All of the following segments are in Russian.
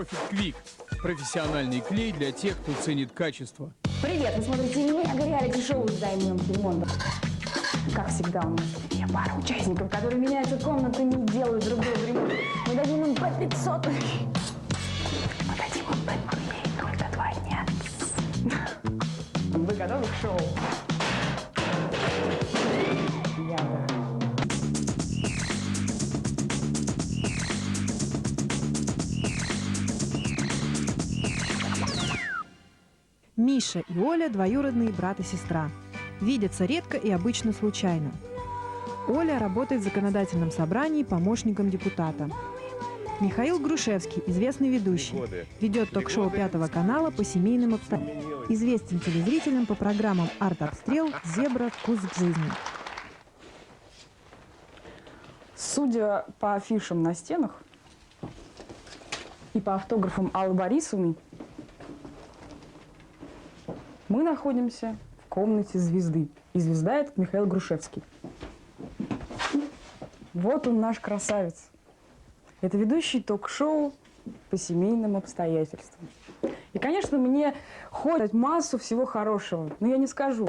Profit Quick. Профессиональный клей для тех, кто ценит качество. Привет, вы смотрите реалити-шоу с займем ремонтом. Как всегда, у нас пара участников, которые меняются комнатами и делают друг другу ремонт. Мы дадим им по 500. Мы дадим им по рублей только 2 дня. Вы готовы к шоу? Я да. Миша и Оля – двоюродные брат и сестра. Видятся редко и обычно случайно. Оля работает в законодательном собрании помощником депутата. Михаил Грушевский, известный ведущий, ведет ток-шоу Пятого канала по семейным обстоятельствам. Известен телезрителям по программам «Арт-обстрел», «Зебра», «Вкус к жизни». Судя по афишам на стенах и по автографам Аллы Борисовны, мы находимся в комнате звезды. И звезда – это Михаил Грушевский. Вот он, наш красавец. Это ведущий ток-шоу по семейным обстоятельствам. И, конечно, мне хочется массу всего хорошего, но я не скажу.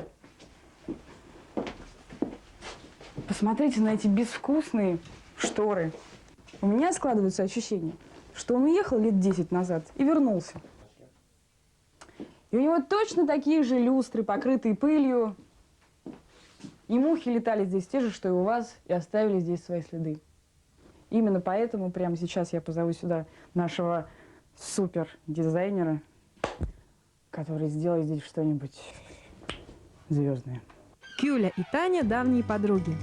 Посмотрите на эти безвкусные шторы. У меня складывается ощущение, что он уехал лет 10 назад и вернулся. И у него точно такие же люстры, покрытые пылью. И мухи летали здесь те же, что и у вас, и оставили здесь свои следы. Именно поэтому прямо сейчас я позову сюда нашего супер-дизайнера, который сделает здесь что-нибудь звездное. Кюля и Таня – давние подруги.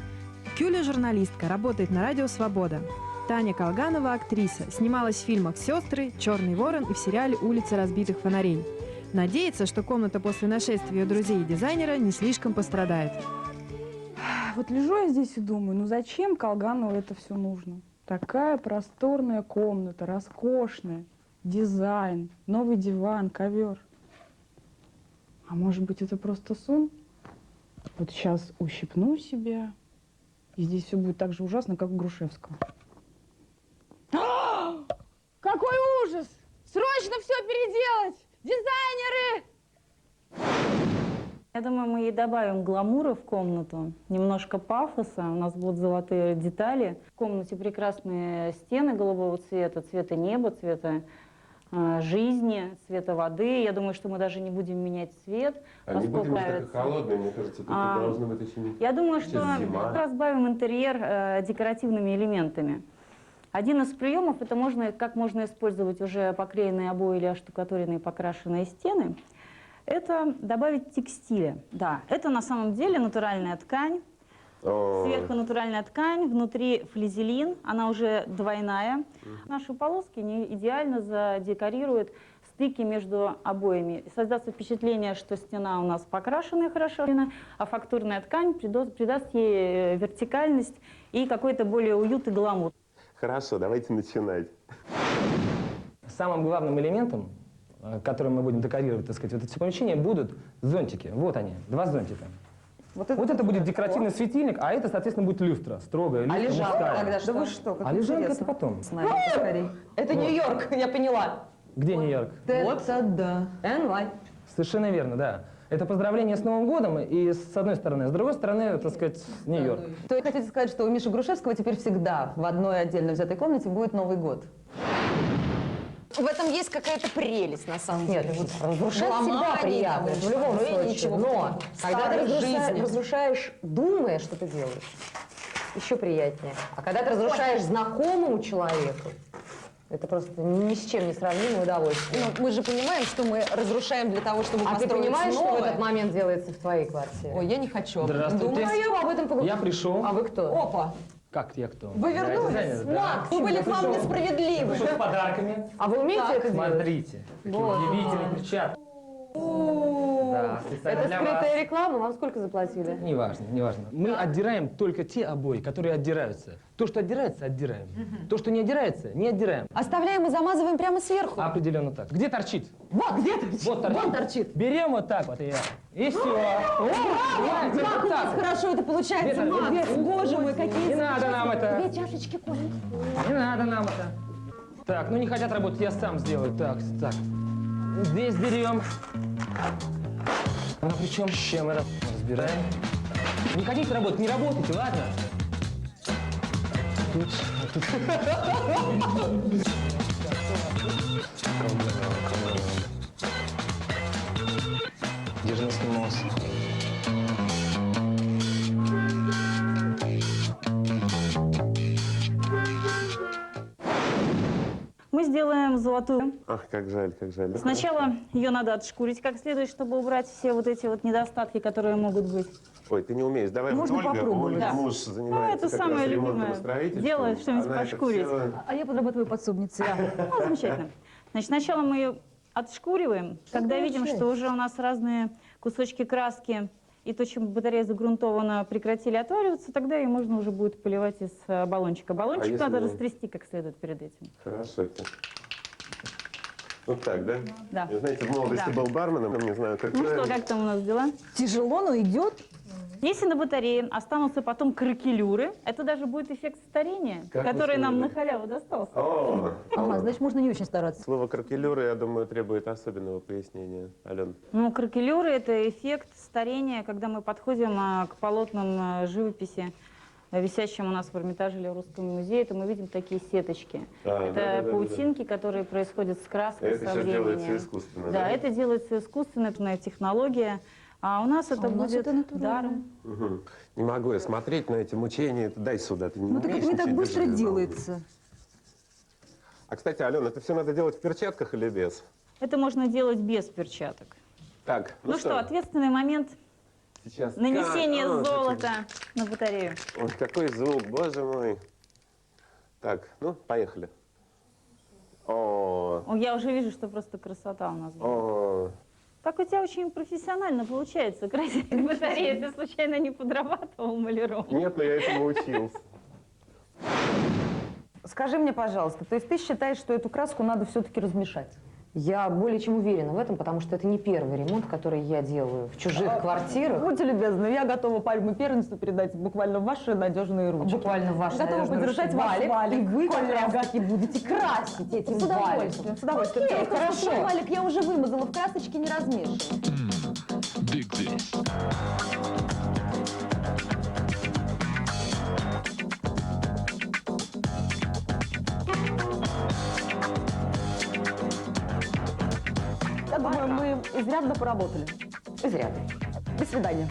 Кюля – журналистка, работает на радио «Свобода». Таня Колганова – актриса, снималась в фильмах «Сестры», «Черный ворон» и в сериале «Улица разбитых фонарей». Надеется, что комната после нашествия ее друзей и дизайнера не слишком пострадает. Вот лежу я здесь и думаю, ну зачем Колганову это все нужно? Такая просторная комната, роскошная, дизайн, новый диван, ковер. А может быть, это просто сон? Вот сейчас ущипну себя, и здесь все будет так же ужасно, как у Грушевского. Какой ужас! Срочно все переделать! Дизайнеры! Я думаю, мы ей добавим гламура в комнату, немножко пафоса, у нас будут золотые детали. В комнате прекрасные стены голубого цвета, цвета неба, цвета жизни, цвета воды. Я думаю, что мы даже не будем менять цвет. Не будем такой холодный, мне кажется, это должно быть очень... Я думаю, что разбавим интерьер декоративными элементами. Один из приемов, это как можно использовать уже поклеенные обои или оштукатуренные покрашенные стены, это добавить текстиля. Да, это на самом деле натуральная ткань. Сверху натуральная ткань, внутри флизелин, она уже двойная. Наши полоски не идеально задекорируют стыки между обоями. Создастся впечатление, что стена у нас покрашенная хорошо, а фактурная ткань придаст ей вертикальность и какой-то более уют и гламур. Хорошо, давайте начинать. Самым главным элементом, которым мы будем декорировать, так сказать, вот это все помещение, будут зонтики. Вот они, 2 зонтика. Вот это будет декоративный светильник, а это, соответственно, будет люстра, строгая люстра. А лежанка тогда что? Да вы что? А лежанка это потом. Это Нью-Йорк, я поняла. Где Нью-Йорк? Вот да. NY. Совершенно верно, да. Это поздравление с Новым годом, и с одной стороны. С другой стороны, так сказать, Нью-Йорк. То есть хотите сказать, что у Миши Грушевского теперь всегда в одной отдельно взятой комнате будет Новый год? В этом есть какая-то прелесть, на самом деле. Разрушать всегда приятно, в любом случае. Но когда ты разрушаешь, думая, что ты делаешь, еще приятнее. А когда ты разрушаешь знакомому человеку, это просто ни с чем не сравнимое удовольствие. Но мы же понимаем, что мы разрушаем для того, чтобы построить ты понимаешь, новое? что в этот момент делается в твоей квартире? Ой, я не хочу. Здравствуйте. Думаю об этом поговорить. Я пришел. А вы кто? Опа! Как я кто? Вы вернулись? Да. Мы были к вам несправедливы. Пришел с подарками. А вы умеете это делать? Смотрите, какие удивительные перчатки. Да, специально Это для вас. скрытая реклама, вам сколько заплатили? Неважно, неважно. Мы отдираем только те обои, которые отдираются. То, что отдирается, отдираем. То, что не отдирается, не отдираем. Оставляем и замазываем прямо сверху. Определенно так. Где торчит? Вот, где торчит? Вот торчит. Вон торчит. Берем вот так вот и все. Как у нас хорошо это получается, Макс. Боже мой, какие... Не надо нам это. 2 чашечки кофе. Не надо нам это. Так, ну не хотят работать, я сам сделаю. Так, так. Здесь берем. Ну причем, с чем мы разбираем? Не хотите работать, не работайте, ладно? Тут. Держинский мост. Мы сделаем золотую. Ах, как жаль, как жаль. Ну, Сначала ее надо отшкурить как следует, чтобы убрать все вот эти вот недостатки, которые могут быть. Ой, ты не умеешь. Давай Можно вот Ольга. попробовать. Ольга Да. муж занимается это как самое раз ремонтом любимое. и строительством. Делает что-нибудь Она это пошкурить. всё- А я подрабатываю подсобницей. Ну, замечательно. Значит, сначала мы ее отшкуриваем. Когда видим, что уже у нас разные кусочки краски и то, чем батарея загрунтована, прекратили отваливаться, тогда ее можно уже будет поливать из баллончика. Баллончик если- надо растрясти как следует перед этим. Хорошо. Вот так, да? Да. Я, знаете, в молодости Да. был барменом, не знаю, как Ну что, правильно. как там у нас дела? Тяжело, но идет. Если на батарее останутся потом кракелюры, это даже будет эффект старения, Как вы который нам на сказали? халяву достался. О, Ага, значит, можно не очень стараться. слово кракелюры, я думаю, требует особенного пояснения. Ален. Ну, кракелюры – это эффект старения, когда мы подходим к полотнам живописи, висящим у нас в Эрмитаже или в Русском музее, то мы видим такие сеточки. Это да-да-да-да. паутинки, которые происходят с краской Это со сейчас временем. делается искусственно, Да, да? это делается искусственно, это технология. А у нас это у нас будет это натурально. даром. Угу. Не могу я смотреть на эти мучения. Дай сюда, ты не Ну так это умеешь не так ничего быстро держать. делается. А, кстати, Алена, это все надо делать в перчатках или без? Это можно делать без перчаток. Так, Ну что, ответственный момент сейчас нанесения О, золота на батарею. Ой, какой звук, боже мой. Так, ну, поехали. О, О, я уже вижу, что просто красота у нас будет. о. Так у тебя очень профессионально получается красить батареи. Ты случайно не подрабатывал маляром? Нет, но я этому учился. Скажи мне, пожалуйста, то есть ты считаешь, что эту краску надо все-таки размешать? Я более чем уверена в этом, потому что это не первый ремонт, который я делаю в чужих квартирах. Будьте любезны, я готова пальму первенства передать буквально в ваши надежные ручки. Буквально в ваши Готова надежные поддержать ручки. ваш валик, И вы как коллега. раз-таки будете красить этим С удовольствием, с удовольствием. Окей, Только хорошо. свой валик я уже вымазала в красочке, не размешиваю. Dig this. Я думаю, мы изрядно поработали. Изрядно. До свидания.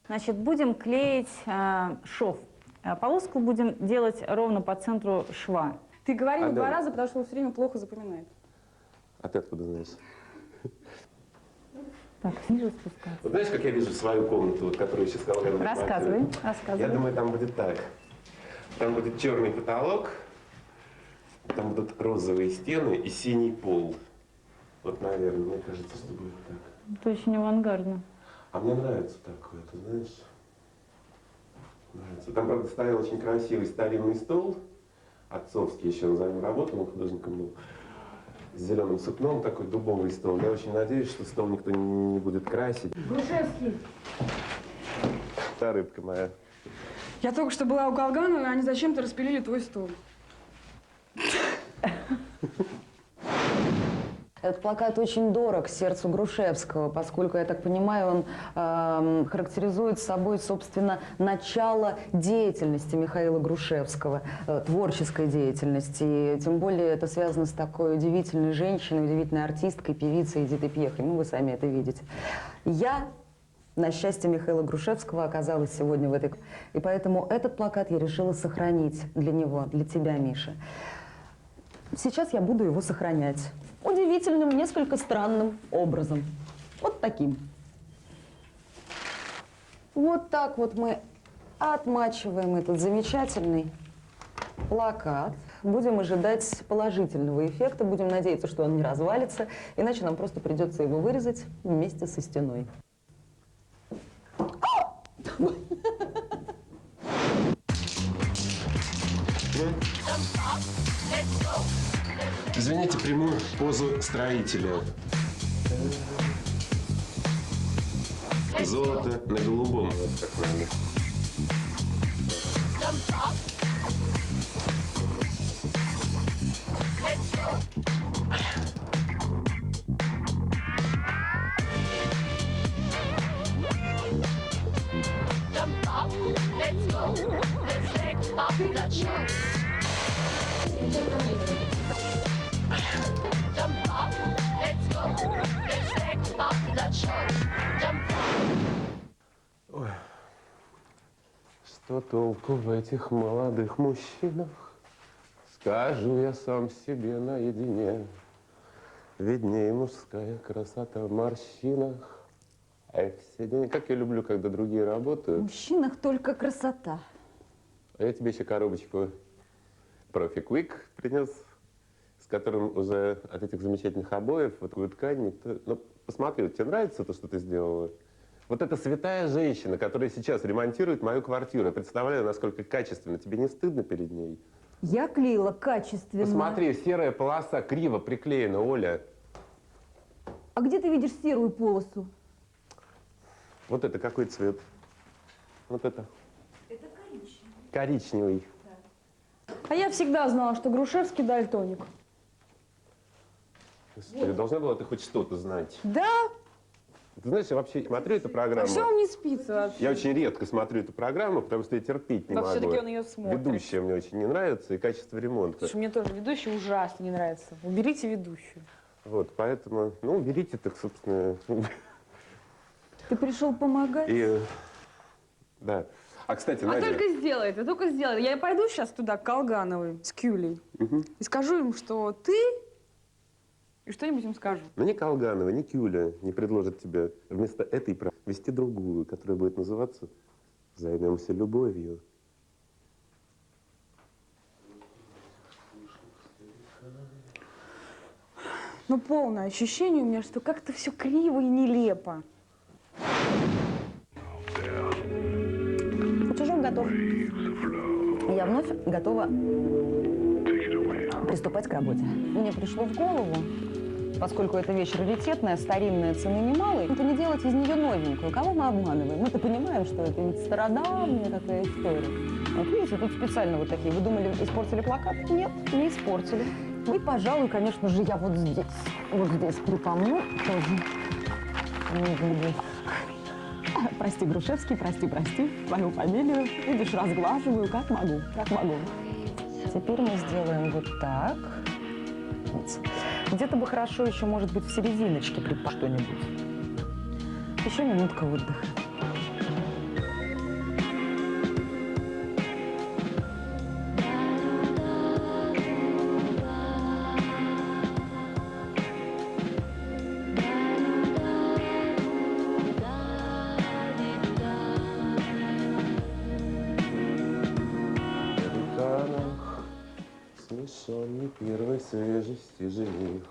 Значит, будем клеить шов. Полоску будем делать ровно по центру шва. Ты говори Алена. 2 раза, потому что он все время плохо запоминает. А ты откуда знаешь? Так, ниже спускаться. Вот знаешь, как я вижу свою комнату, вот, которую сейчас сказала Галина Рассказывай, Марковна? Я рассказывай. думаю, там будет так. Там будет черный потолок, там будут розовые стены и синий пол. Вот, наверное, мне кажется, что будет так. Это очень авангардно. А мне нравится такое, ты знаешь? Нравится. Там, правда, стоял очень красивый старинный стол, отцовский, еще он за ним работал, он художником был, с зеленым сукном, такой дубовый стол. Я очень надеюсь, что стол никто не будет красить. Грушевский. Та рыбка моя. Я только что была у Колганова, и они зачем-то распилили твой стол. Этот плакат очень дорог сердцу Грушевского, поскольку, я так понимаю, он характеризует собой, собственно, начало деятельности Михаила Грушевского, творческой деятельности. И тем более это связано с такой удивительной женщиной, удивительной артисткой, певицей Эдитой Пьехой. Ну, вы сами это видите. Я, на счастье Михаила Грушевского, оказалась сегодня в этой... И поэтому этот плакат я решила сохранить для него, для тебя, Миша. Сейчас я буду его сохранять. Удивительным, несколько странным образом. Вот таким. Вот так вот мы отмачиваем этот замечательный плакат. Будем ожидать положительного эффекта. Будем надеяться, что он не развалится. Иначе нам просто придется его вырезать вместе со стеной. Извините, приму позу строителя. Золото на голубом. Вот так надо. что толку в этих молодых мужчинах? Скажу я сам себе наедине. Виднее мужская красота в морщинах. Эх, все дни, как я люблю, когда другие В работают. мужчинах только красота. А я тебе еще коробочку Profi Quick принес, с которым уже от этих замечательных обоев вот такую ткань никто... Ну, посмотри, вот тебе нравится то, что ты сделала? Вот эта святая женщина, которая сейчас ремонтирует мою квартиру. Я представляю, насколько качественно. Тебе не стыдно перед ней? Я клеила качественно. Посмотри, серая полоса криво приклеена, Оля. А где ты видишь серую полосу? Вот это какой цвет? Вот это. Это коричневый. Коричневый. А я всегда знала, что Грушевский дальтоник. Господи, должна была ты хоть что-то знать. Да? Ты знаешь, я вообще смотрю эту программу. А все вам не спится вообще? Я очень редко смотрю эту программу, потому что я терпеть не Но могу. все-таки он ее смотрит. Ведущая мне очень не нравится, и качество ремонта. Слушай, мне тоже ведущий ужасно не нравится. Уберите ведущую. Вот, поэтому, ну, берите, так, собственно. Ты пришел помогать? И, да. А, кстати, Надя... только сделай. Я пойду сейчас туда, к Колгановой, с Кюлей, и скажу им, что ты... И что-нибудь им скажу. Ну, ни Колганова, ни Кюля не предложат тебе вместо этой вести другую, которая будет называться «Займемся любовью». Ну, полное ощущение у меня, что как-то все криво и нелепо. Утюжок готов. Я вновь готова приступать к работе. Мне пришло в голову, поскольку эта вещь раритетная, старинная, цены немалой, это не делать из нее новенькую. Кого мы обманываем? Мы-то понимаем, что это ведь стародавняя такая история. Вот видите, тут специально вот такие. Вы думали, испортили плакат? Нет, не испортили. И, пожалуй, конечно же, я вот здесь припомню тоже. Не буду. Прости, Грушевский, прости, твою фамилию. Видишь, разглаживаю, как могу. Теперь мы сделаем вот так. Где-то бы хорошо еще, может быть, в серединочке припасть что-нибудь. Еще минутка отдыха. Смешон первой свежести жених.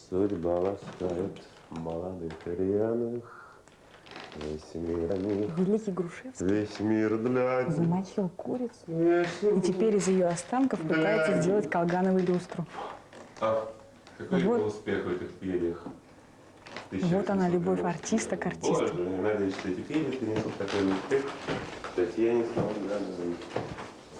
Судьба ласкает молодых и рьяных. Весь мир о них, Великий Грушевский весь мир для них. замочил курицу Весь и теперь из ее останков пытается сделать Колгановой люстру. А какой Вот. был успех в этих перьях? Вот она, любовь артиста к артисту. Боже, я надеюсь, что эти перья принесут такой успех Татьяне Колгановой.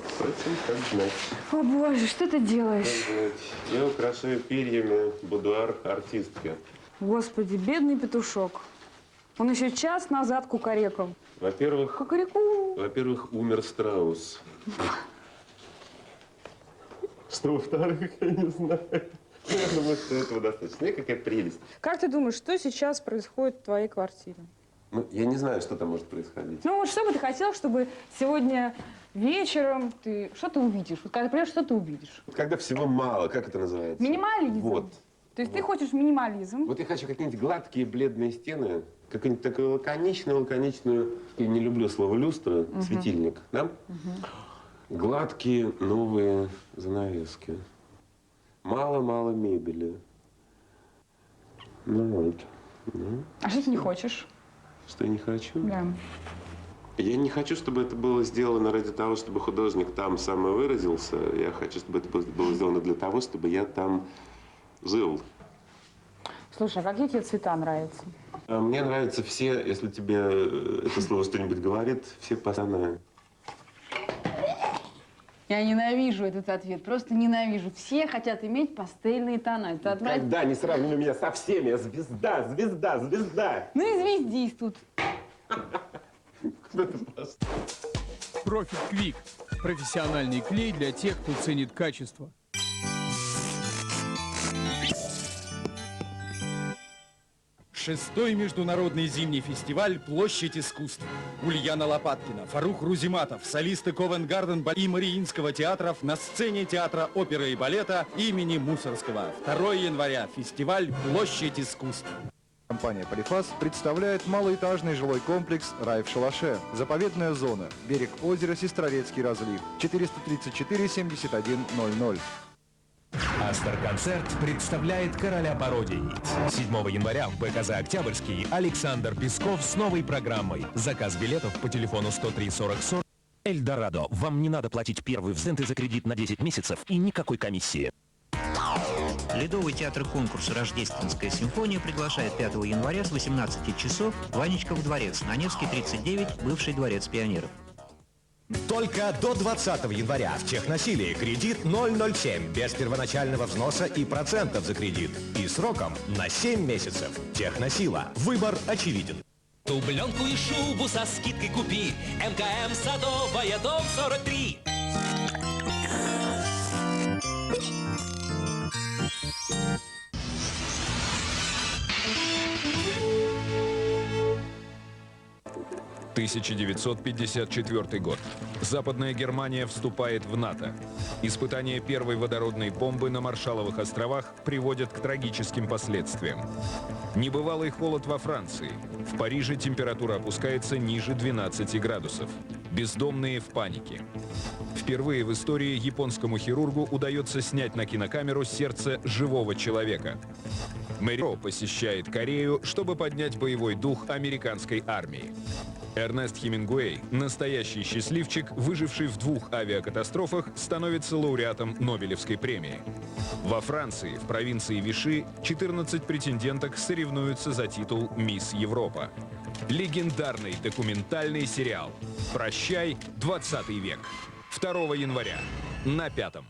Впрочем, как знать. О боже, что ты Как делаешь? знать. Я украшаю перьями будуар артистки. Господи, бедный петушок. Он еще час назад кукарекал. Во-первых, Кукареку. умер страус. Что во-вторых, я не знаю. Я думаю, что этого достаточно. Какая прелесть. Как ты думаешь, что сейчас происходит в твоей квартире? Ну, я не знаю, что там может происходить. Ну вот что бы ты хотел, чтобы сегодня вечером ты... Что ты увидишь? Вот когда ты придешь, что ты увидишь? Когда всего мало, как это называется? Минимализм. Вот. То есть ты хочешь минимализм. Вот я хочу какие-нибудь гладкие бледные стены, какую-нибудь такую лаконичную, я не люблю слово люстра, светильник, да? Гладкие новые занавески. Мало-мало мебели. Ну вот. Ну, А что ты не хочешь? что я не хочу? Да. Я не хочу, чтобы это было сделано ради того, чтобы художник там самовыразился. Я хочу, чтобы это было сделано для того, чтобы я там жил. Слушай, а какие тебе цвета нравятся? А мне нравятся все, если тебе это слово что-нибудь говорит, все пацаны. Я ненавижу этот ответ, просто ненавижу. Все хотят иметь пастельные тона. Это отвратительно. Когда не сравнивай меня со всеми, я звезда. Ну и звездись тут. Профи Quick. Профессиональный клей для тех, кто ценит качество. Шестой международный зимний фестиваль «Площадь искусств». Ульяна Лопаткина, Фарух Рузиматов, солисты Ковенгарден и Мариинского театров на сцене театра оперы и балета имени Мусорского. 2 января. Фестиваль «Площадь искусств». Компания «Полифас» представляет малоэтажный жилой комплекс «Рай в шалаше». Заповедная зона. Берег озера Сестрорецкий разлив. 434 71 00. Астер-концерт представляет короля пародий. 7 января в БКЗ «Октябрьский» Александр Песков с новой программой. Заказ билетов по телефону 103 40 40. Эльдорадо. Вам не надо платить первый взносы за кредит на 10 месяцев и никакой комиссии. Ледовый театр-конкурс «Рождественская симфония» приглашает 5 января с 18 часов в Ванечков дворец, на Невский, 39, бывший дворец пионеров. Только до 20 января в Техносилии кредит 007 без первоначального взноса и процентов за кредит. И сроком на 7 месяцев. Техносила. Выбор очевиден. Дубленку и шубу со скидкой купи. МКМ Садовая, дом 43. – 1954 год. Западная Германия вступает в НАТО. Испытания первой водородной бомбы на Маршалловых островах приводят к трагическим последствиям. Небывалый холод во Франции. В Париже температура опускается ниже 12 градусов. Бездомные в панике. Впервые в истории японскому хирургу удается снять на кинокамеру сердце живого человека. Мэрио посещает Корею, чтобы поднять боевой дух американской армии. Эрнест Хемингуэй, настоящий счастливчик, выживший в 2 авиакатастрофах, становится лауреатом Нобелевской премии. Во Франции, в провинции Виши, 14 претенденток соревнуются за титул «Мисс Европа». Легендарный документальный сериал «Прощай, 20 век». 2 января на 5-м.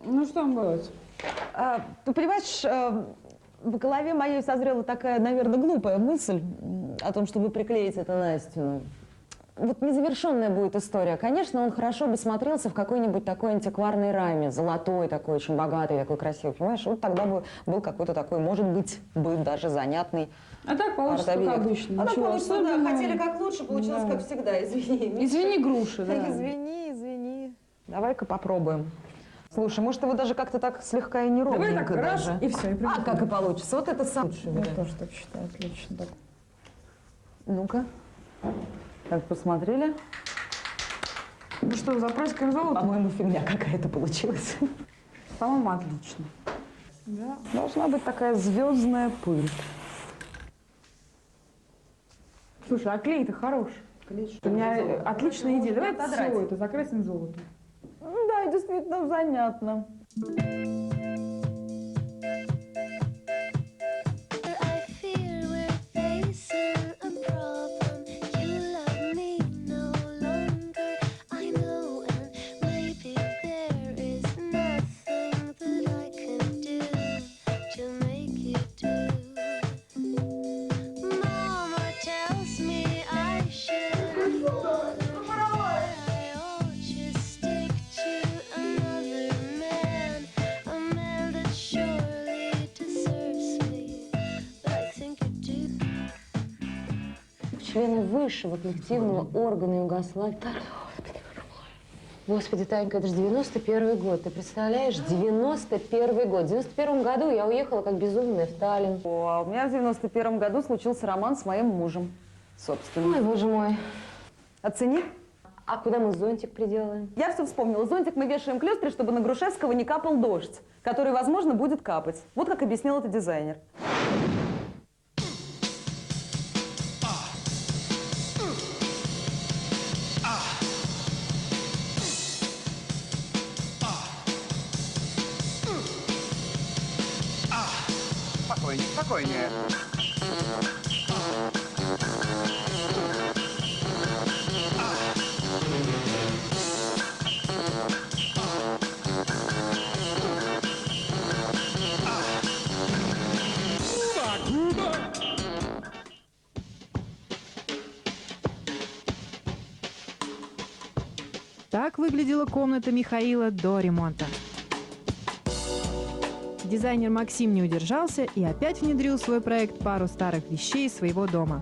Ну что там будет? Ты понимаешь, в голове моей созрела такая, наверное, глупая мысль о том, чтобы приклеить это на стену. Вот незавершенная будет история. Конечно, он хорошо бы смотрелся в какой-нибудь такой антикварной раме, золотой такой, очень богатый, такой красивый, понимаешь? Вот тогда бы был какой-то такой, может быть, даже занятный. А так получится, как обычно. А так получится, да. особенного. Хотели как лучше, получилось Да. как всегда. Извини. Извини, груши, да. Извини. Давай-ка попробуем. Слушай, может, его даже как-то так слегка и неровненько Давай так, раз, даже. и все, и А как и получится. Вот это самое лучшее. Я тоже так считаю, отлично. Так. Ну-ка. Так, посмотрели. Ну что, запрыскаем золото? По-моему, фигня какая-то получилась. По-моему, отлично. Да. Должна быть такая звездная пыль. Слушай, а клей-то хороший. У меня отличная идея. Давай отодрать. все это закрасим золотом. Да, действительно занятно. Члены высшего коллективного органа Югославии. Господи, Танька, это же 91 год. Ты представляешь? 91 год. В 91 году я уехала как безумная в Таллин. О, у меня в 91 году случился роман с моим мужем, собственно. Ой, боже мой. Оцени. А куда мы зонтик приделаем? Я все вспомнила. Зонтик мы вешаем к люстре, чтобы на Грушевского не капал дождь, который, возможно, будет капать. Вот как объяснил это дизайнер. Спокойнее. Так выглядела комната Михаила до ремонта. Дизайнер Максим не удержался и опять внедрил в свой проект пару старых вещей из своего дома.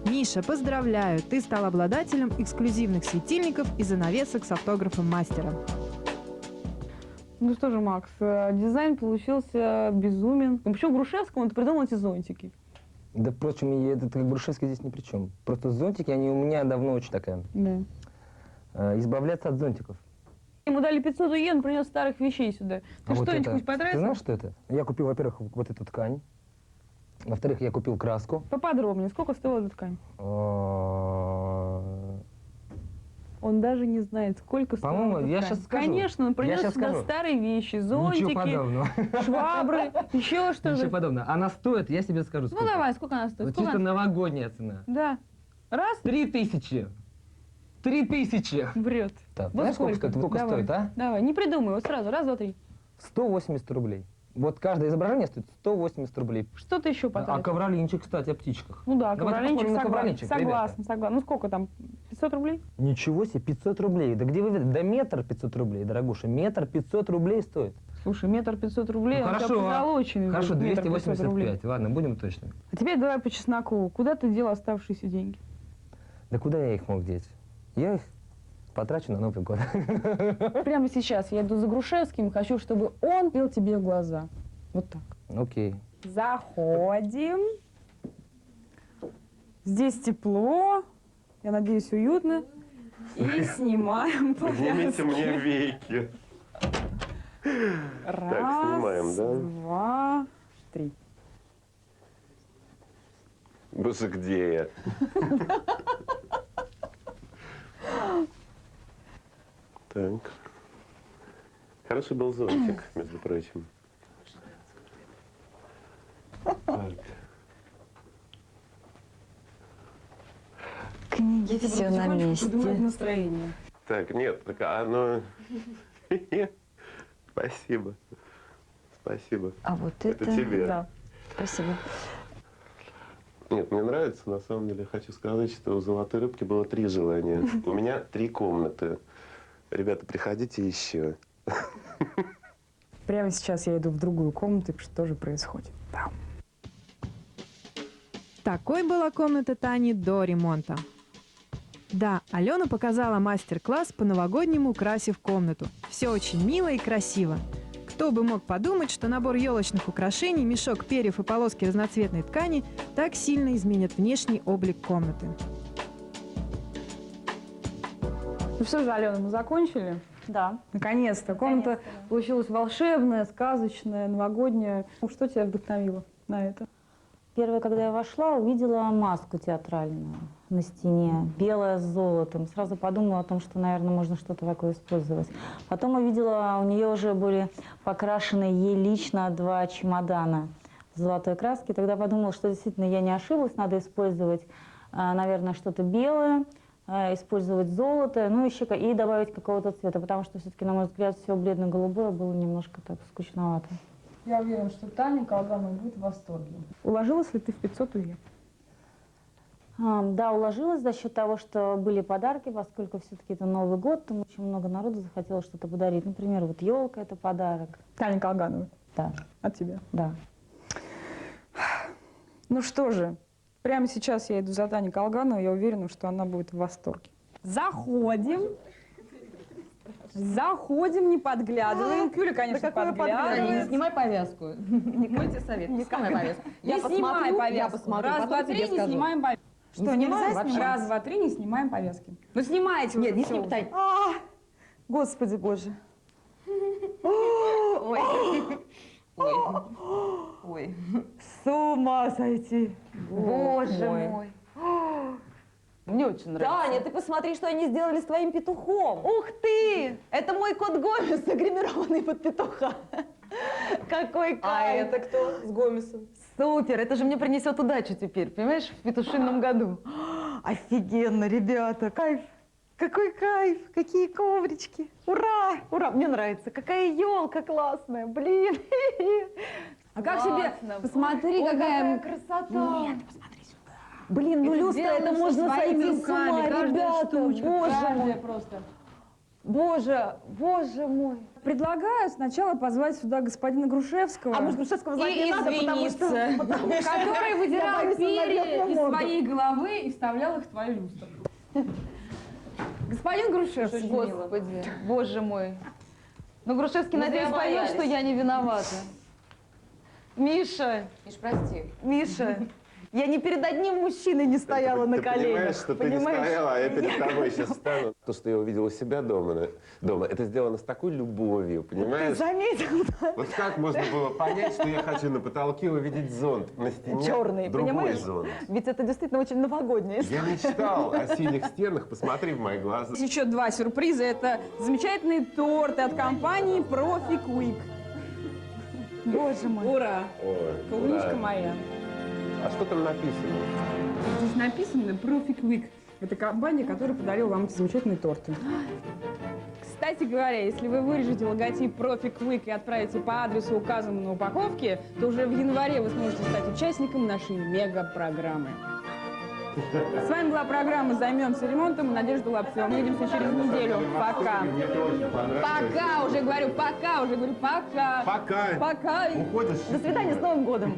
Миша, поздравляю, ты стал обладателем эксклюзивных светильников и занавесок с автографом мастера. Ну что же, Макс, дизайн получился безумен. Почему Грушевскому ты придумал эти зонтики? Да, впрочем, этот Грушевский здесь ни при чем. Просто зонтики, они у меня давно очень такая. Да. Избавляться от зонтиков. Ему дали 500 иен, он принес старых вещей сюда. Ты вот что-нибудь это... потратил? Ты знаешь, что это? Я купил, во-первых, вот эту ткань. Во-вторых, я купил краску. Поподробнее, сколько стоила эта ткань? Он даже не знает, сколько стоит. По-моему, я сейчас скажу. Конечно, он принес сюда старые вещи, зонтики, Ничего подобного. швабры, еще что-то. Ничего подобного. Она стоит, я себе скажу, сколько. Ну давай, сколько она стоит? Вот чисто новогодняя цена. Да. Раз? 3000. 3000. Врет. Так, Вот знаешь, сколько стоит, а? Давай, не придумай, вот сразу, раз, два, три. 180 рублей. Вот каждое изображение стоит 180 рублей. Что ты еще потратил? А ковролинчик, кстати, о птичках. Ну да, Давайте ковролинчик, посмотрим на ковролинчик, согласна, согласна. Ну сколько там, 500 рублей? Ничего себе, 500 рублей. Да где вы видите? Да метр 500 рублей, дорогуша. Метр 500 рублей стоит. Слушай, метр 500 рублей, Ну, хорошо, позолоченный. хорошо, метр 500 рублей. 285. Ладно, будем точными. А теперь давай по чесноку. Куда ты дел оставшиеся деньги? Да куда я их мог деть? Я их потрачу на Новый год. Прямо сейчас я иду за Грушевским, хочу, чтобы он пил тебе в глаза. Вот так. Окей. Заходим. Здесь тепло, я надеюсь, уютно. И снимаем Поднимите мне повязки. веки. Раз, Так, снимаем, да? два, три. Боже, где я? Так. Хороший был зонтик, между прочим. Так. Книги все на месте. Настроение. Так, нет, так оно... Спасибо. Спасибо. А вот это... тебе. Да. Спасибо. Нет, мне нравится, на самом деле, хочу сказать, что у «Золотой рыбки» было 3 желания. У меня 3 комнаты. Ребята, приходите еще. Прямо сейчас я иду в другую комнату, что же происходит. Да. Такой была комната Тани до ремонта. Да, Алена показала мастер-класс по новогоднему, украсив комнату. Все очень мило и красиво. Кто бы мог подумать, что набор елочных украшений, мешок перьев и полоски разноцветной ткани так сильно изменят внешний облик комнаты. Ну что же, Алена, мы закончили? Да. Наконец-то. Комната получилась волшебная, сказочная, новогодняя. Что тебя вдохновило на это? Первое, когда я вошла, увидела маску театральную на стене, белая с золотом. Сразу подумала о том, что, наверное, можно что-то такое использовать. Потом увидела, у нее уже были покрашены ей лично 2 чемодана золотой краски. Тогда подумала, что действительно я не ошиблась, надо использовать, наверное, что-то белое, использовать золото, ну еще и добавить какого-то цвета, потому что все-таки, на мой взгляд, все бледно-голубое было немножко так скучновато. Я уверена, что Таня Колганова будет в восторге. Уложилась ли ты в 500 иен? Да, уложилась за счет того, что были подарки, поскольку все-таки это Новый год, там очень много народу захотело что-то подарить. Например, вот елка – это подарок. Таня Колганова? Да. От тебя? Да. Ну что же, прямо сейчас я иду за Таней Колгановой, я уверена, что она будет в восторге. Заходим. Заходим, не подглядываем. Кюля, конечно, подглядывает. Не снимай повязку. Никакой тебе совет. Не снимай повязку. Не снимай повязку. Я посмотрю, Раз, два, три, не снимаем повязку. Что, нельзя снимать? Раз, два, три, не снимаем повязки. Ну снимайте уже. Нет, не снимай. Господи боже. Ой. Ой. Ой. С ума сойти. Боже мой. Мне очень нравится. Таня, ты посмотри, что они сделали с твоим петухом. Ух ты! Это мой кот Гомес, загримированный под петуха. Какой кайф! А это кто с Гомесом? Супер! Это же мне принесет удачу теперь, понимаешь, в петушином году. Офигенно, ребята! Кайф! Какой кайф! Какие коврички! Ура! Ура! Мне нравится! Какая елка классная! Блин! А как тебе? Посмотри, какая красота! Нет, посмотри сюда. Блин, ну люстра, это можно сойти с ума, ребята! Боже мой! Просто. Боже, боже мой. Предлагаю сначала позвать сюда господина Грушевского. А может, Грушевского звать и не надо, извиниться, который выдирал перья из своей головы и вставлял их в твою люстру. Господин Грушевский. Господи, боже мой. Ну, Грушевский, Мы надеюсь, зря поймет, боялись. что я не виновата. Миша, Миш, прости. Миша, я ни перед одним мужчиной не стояла на Ты коленях. понимаешь, что ты не стояла, а я перед тобой сейчас стану. То, что я увидел у себя дома, это сделано с такой любовью, Ты понимаешь? заметил, да? Вот как можно было понять, что я хочу на потолке увидеть зонт, на стене Черный, другой понимаешь? зонт? Ведь это действительно очень новогоднее. Я мечтал о синих стенах, посмотри в мои глаза. Есть еще два сюрприза. Это замечательные торты от компании Profi Quick. Боже мой. Ура! Ой, Клубничка да. моя. А что там написано? Здесь написано Profi Quick. Это компания, которая подарила вам эти замечательные торты. Кстати говоря, если вы вырежете логотип Profi Quick и отправите по адресу, указанному на упаковке, то уже в январе вы сможете стать участником нашей мега-программы. С вами была программа «Займемся ремонтом» и Надежда Лаптева. Мы увидимся через неделю. Пока. Пока, уже говорю, пока, уже говорю, пока. Пока. Пока. Уходишь? До свидания, с Новым годом.